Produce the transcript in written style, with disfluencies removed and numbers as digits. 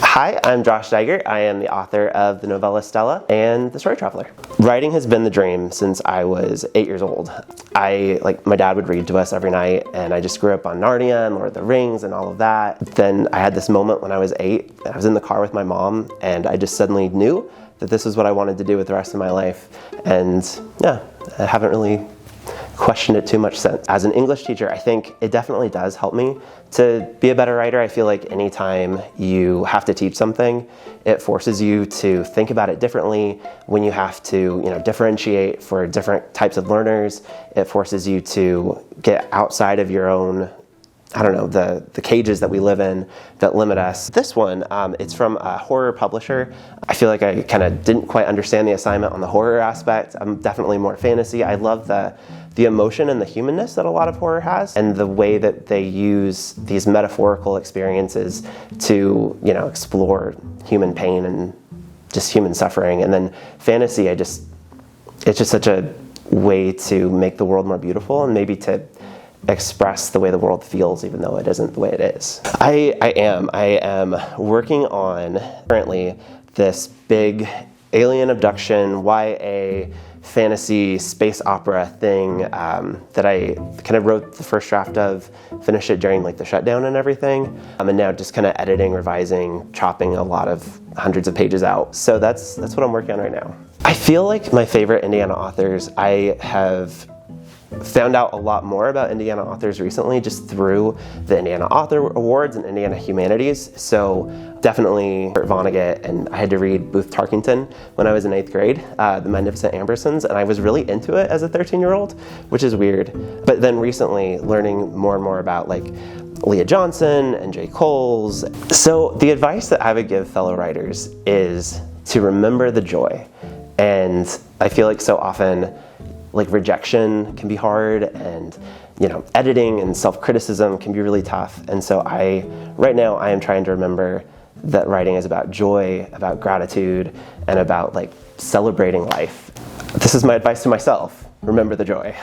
Hi, I'm Josh Dygert. I am the author of the novella Stella and The Story Traveler. Writing has been the dream since I was 8 years old. My dad would read to us every night, and I just grew up on Narnia and Lord of the Rings and all of that. Then I had this moment when I was 8, I was in the car with my mom, and I just suddenly knew that this is what I wanted to do with the rest of my life. And yeah, I haven't really questioned it too much since. As an English teacher, I think it definitely does help me to be a better writer. I feel like anytime you have to teach something, it forces you to think about it differently. When you have to, differentiate for different types of learners, it forces you to get outside of your own, the cages that we live in that limit us. This one, it's from a horror publisher. I feel like I kind of didn't quite understand the assignment on the horror aspect. I'm definitely more fantasy. I love the emotion and the humanness that a lot of horror has, and the way that they use these metaphorical experiences to, explore human pain and just human suffering. And then fantasy, it's just such a way to make the world more beautiful and maybe to express the way the world feels, even though it isn't the way it is. I am working on currently this big alien abduction YA fantasy space opera thing that I kind of wrote the first draft of, finished it during the shutdown and everything, and now just kind of editing, revising, chopping a lot of hundreds of pages out. So that's what I'm working on right now. I feel like my favorite Indiana authors, I have found out a lot more about Indiana authors recently just through the Indiana Author Awards and Indiana Humanities. So definitely Kurt Vonnegut, and I had to read Booth Tarkington when I was in 8th grade, The Magnificent Ambersons, and I was really into it as a 13-year-old, which is weird. But then recently learning more and more about Leah Johnson and J. Coles. So the advice that I would give fellow writers is to remember the joy. And I feel like so often rejection can be hard, and editing and self-criticism can be really tough. And so right now I am trying to remember that writing is about joy, about gratitude, and about celebrating life. This is my advice to myself: remember the joy.